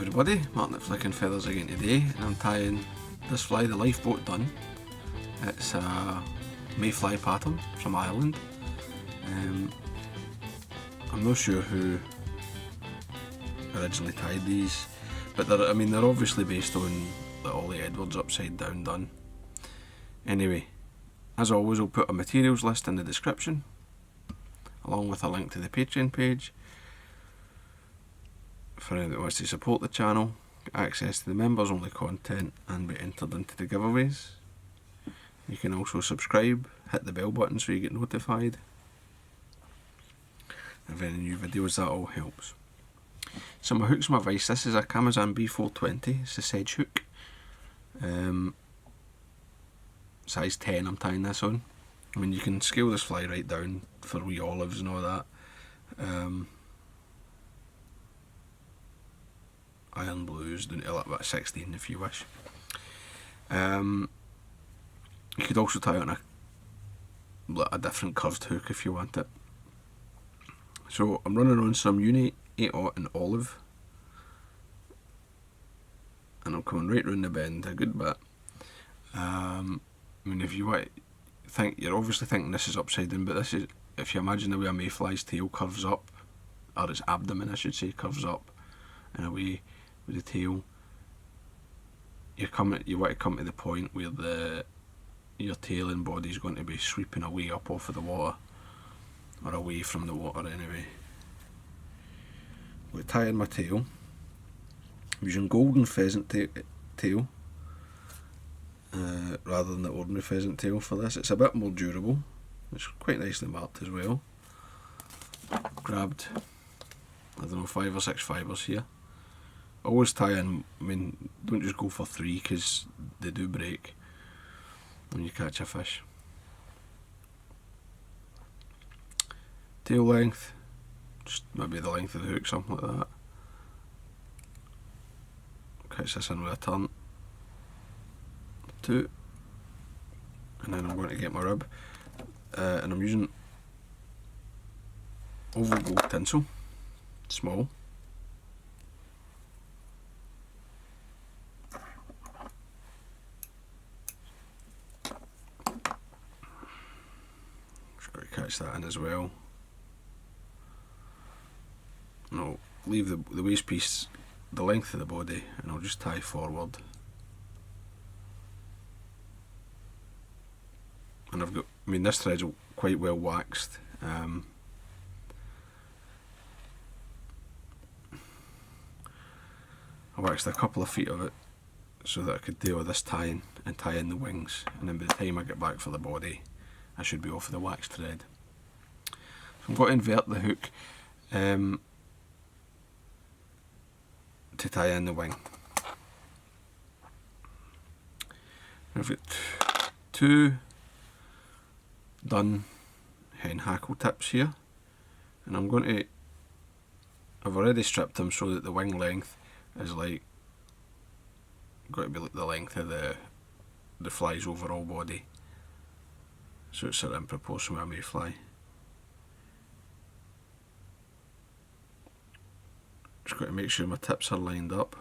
Everybody, Martyn at Flicking Feathers again today, and I'm tying this fly, the Lifeboat, done. It's a mayfly pattern from Ireland. I'm not sure who originally tied these, but they're obviously based on the Ollie Edwards upside down done. Anyway, as always, I'll put a materials list in the description, along with a link to the Patreon page for anyone that wants to support the channel, get access to the members only content and be entered into the giveaways. You can also subscribe, hit the bell button so you get notified of any new videos. That all helps. So my hooks, my vice, this is a Kamasan B420, it's a sedge hook, size 10 I'm tying this on. I mean, you can scale this fly right down for wee olives and all that. Iron blues down to about 16 if you wish. You could also tie on a different curved hook if you want it. So I'm running on some Uni 8/0 and olive, and I'm coming right round the bend a good bit. I mean, if you want, you're obviously thinking this is upside down, but this is, if you imagine the way a mayfly's tail curves up, or its abdomen I should say, curves up in a way with the tail, you want to come to the point where your tail and body is going to be sweeping away up off of the water, or away from the water anyway. We're tying my tail. I'm using golden pheasant tail rather than the ordinary pheasant tail for this. It's a bit more durable. It's quite nicely marked as well. Grabbed, I don't know, 5 or 6 fibres here. Always tie in, I mean, don't just go for 3 because they do break when you catch a fish. Tail length, just maybe the length of the hook, something like that. Catch this in with a turn, 2, and then I'm going to get my rib, and I'm using oval gold tinsel, small. Just got to catch that in as well. And I'll leave the waist piece the length of the body, and I'll just tie forward. And I've got, I mean, this thread's quite well waxed. I waxed a couple of feet of it so that I could deal with this tying and tie in the wings, and then by the time I get back for the body I should be off the waxed thread. So I'm going to invert the hook to tie in the wing. I've got 2 done hen hackle tips here, and I'm going to, I've already stripped them so that the wing length is like got to be like the length of the fly's overall body, so it's sort of in proportion with a mayfly. Just got to make sure my tips are lined up.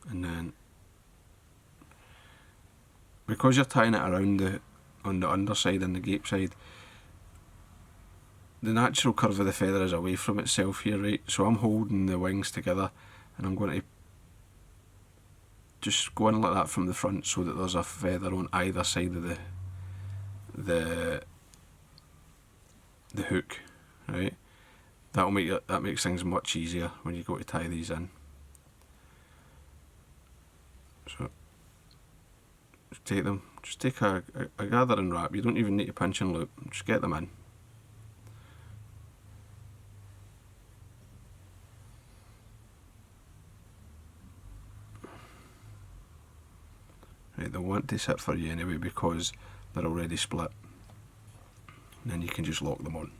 And then, because you're tying it around on the underside and the gape side, the natural curve of the feather is away from itself here, right? So I'm holding the wings together, and I'm going to just go in like that from the front so that there's a feather on either side of the hook, right? That makes things much easier when you go to tie these in. So just take them, just take a gathering wrap. You don't even need to pinch and loop, just get them in. Right, they'll want to sit for you anyway because they're already split, and then you can just lock them on.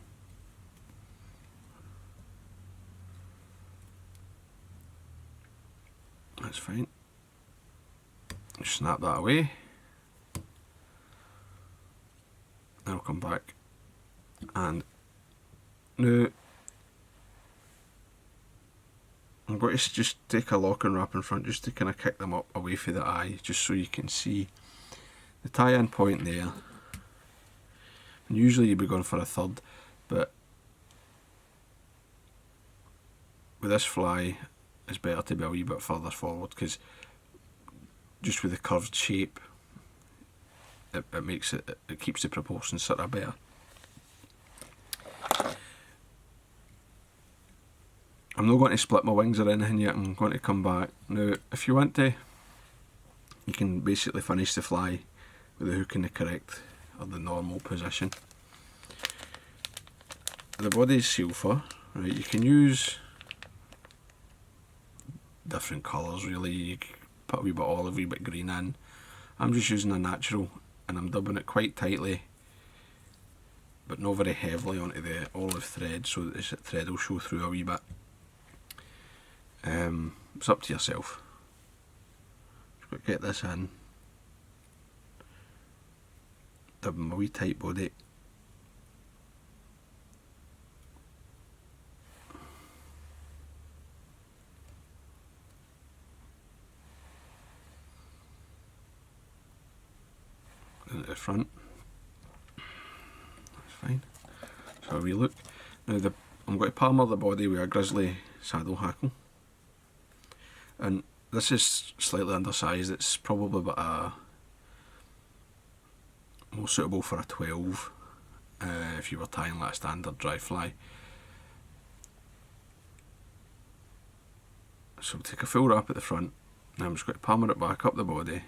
That's fine. Just snap that away. Then I'll come back And now I'm going to just take a lock and wrap in front just to kind of kick them up away from the eye, just so you can see the tie-in point there. And usually you'd be going for a third, but with this fly it's better to be a wee bit further forward, because just with the curved shape it makes it keeps the proportions sort of better. I'm not going to split my wings or anything yet, I'm going to come back. Now if you want to, you can basically finish the fly with the hook in the correct or the normal position. The body is silver, right? You can use different colours really, you can put a wee bit olive, a wee bit green in. I'm just using a natural and I'm dubbing it quite tightly but not very heavily onto the olive thread, so that the thread will show through a wee bit. It's up to yourself. Just got to get this in, dubbing my wee tight body. At the front, that's fine. So a wee look. Now I'm going to palmer the body with a Grizzly saddle hackle, and this is slightly undersized. It's probably about more suitable for a 12 if you were tying like a standard dry fly. So we'll take a full wrap at the front, and I'm just going to palmer it back up the body.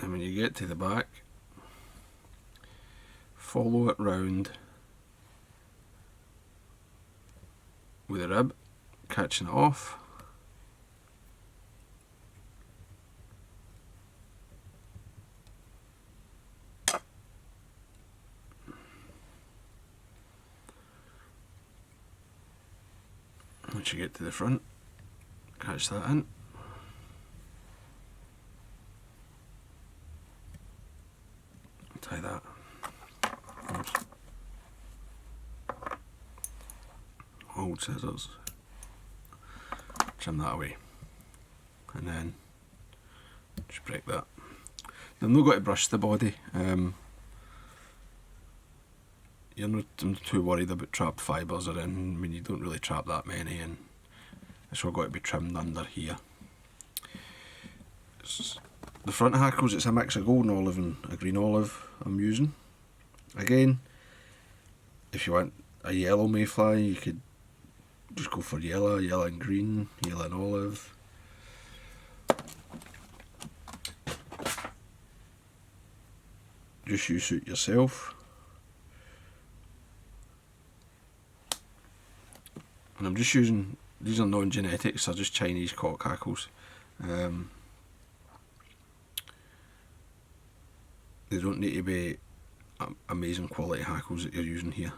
And when you get to the back, follow it round with the rib, catching it off. Once you get to the front, catch that in. Tie that. Oops. Old scissors. Trim that away. And then just break that. Now, I'm not going to brush the body. You're not too worried about trapped fibres or anything. I mean, you don't really trap that many, and it's all got to be trimmed under here. The front hackles, it's a mix of golden olive and a green olive I'm using. Again, if you want a yellow mayfly, you could just go for yellow and green, yellow and olive. Just you suit yourself. And I'm just using, these are non-genetics, they're just Chinese cock hackles. They don't need to be amazing quality hackles that you're using here.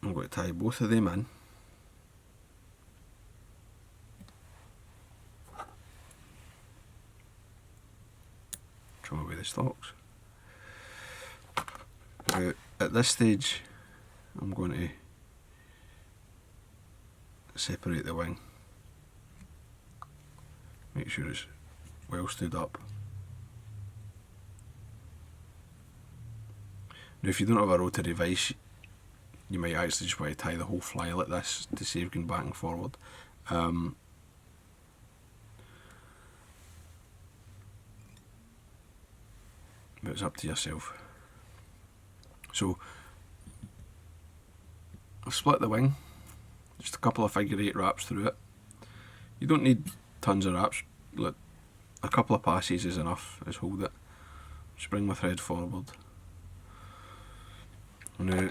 I'm going to tie both of them in. Trim away the stalks. Now, at this stage, I'm going to separate the wing. Make sure it's well stood up. Now if you don't have a rotary vise, you might actually just want to tie the whole fly like this to save going back and forward. But it's up to yourself. So I've split the wing, just a couple of figure 8 wraps through it. You don't need tons of wraps, like a couple of passes is enough. Just hold it, just bring my thread forward. Now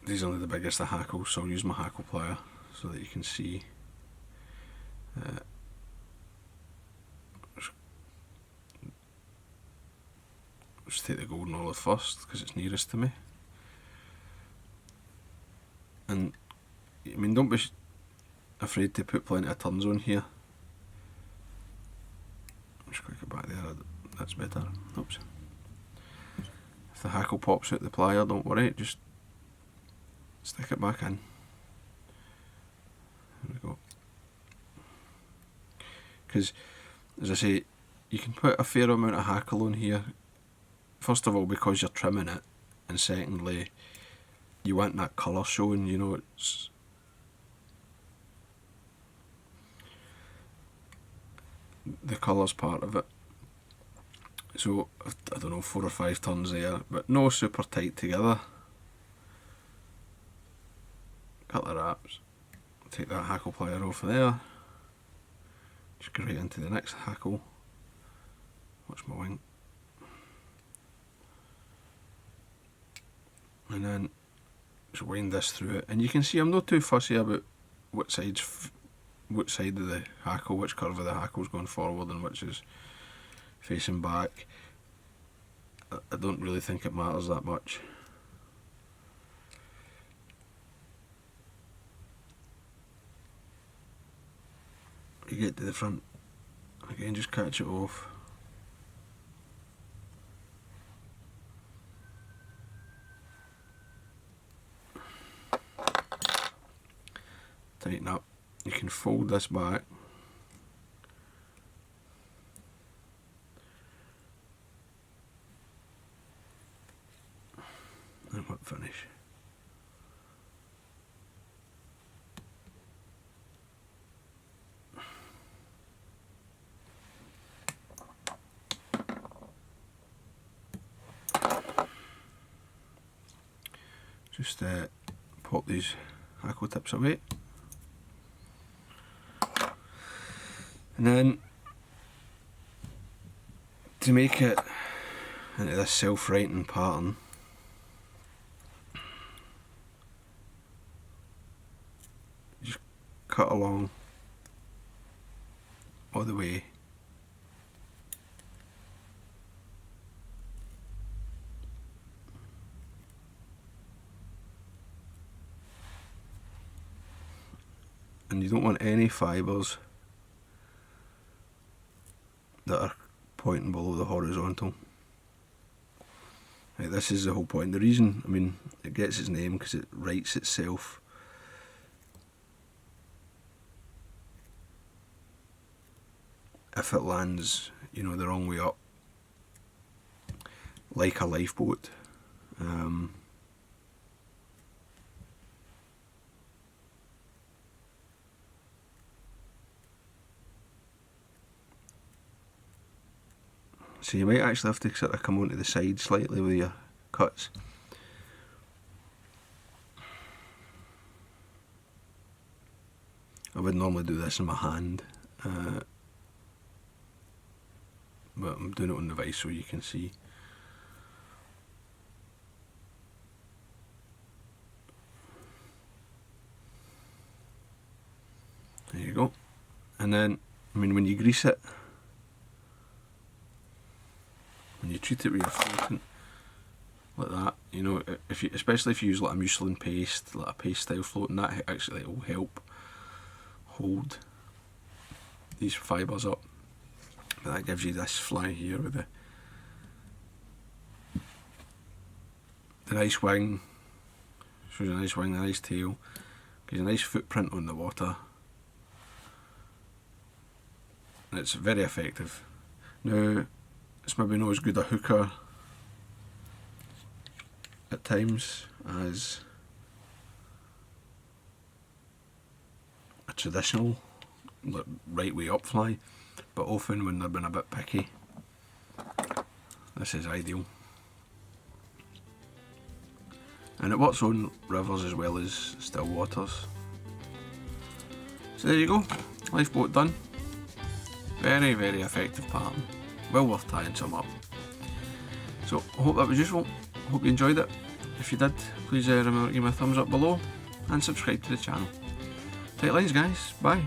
these are the biggest of hackles, so I'll use my hackle plier so that you can see. Just take the golden olive first because it's nearest to me. And I mean, don't be afraid to put plenty of turns on here. That's better. Oops. If the hackle pops out the plier, don't worry, just stick it back in. There we go. Because, as I say, you can put a fair amount of hackle on here. First of all, because you're trimming it, and secondly, you want that colour showing, you know, it's the colour's part of it. So, I don't know, 4 or 5 turns there, but no super tight together. Couple of wraps. Take that hackle plier off there. Just go right into the next hackle. Watch my wing. And then just wind this through it. And you can see I'm not too fussy about what side of the hackle, which curve of the hackle is going forward and which is facing back. I don't really think it matters that much. You get to the front, again just catch it off. Tighten up. You can fold this back. And whip finish. Just pop these hackle tips away. And then, to make it into this self-writing pattern, just cut along all the way. And you don't want any fibres that are pointing below the horizontal. Right, this is the whole point. The reason, I mean, it gets its name because it writes itself. If it lands, you know, the wrong way up, like a lifeboat. So you might actually have to sort of come onto the side slightly with your cuts. I would normally do this in my hand, but I'm doing it on the vise so you can see. There you go. And then, I mean, when you grease it, when you treat it with your floatant like that, you know, if you, especially if you use like a muslin paste, like a paste style floating, that actually will help hold these fibres up. But that gives you this fly here with the nice wing, shows you a nice wing, a nice tail, gives you a nice footprint on the water, and it's very effective. Now, it's maybe not as good a hooker at times as a traditional like, right way up fly, but often when they've been a bit picky, this is ideal. And it works on rivers as well as still waters. So there you go, lifeboat done. Very, very effective pattern. Well worth tying some up. So I hope that was useful. Hope you enjoyed it. If you did, please remember to give me a thumbs up below and subscribe to the channel. Tight lines guys, bye.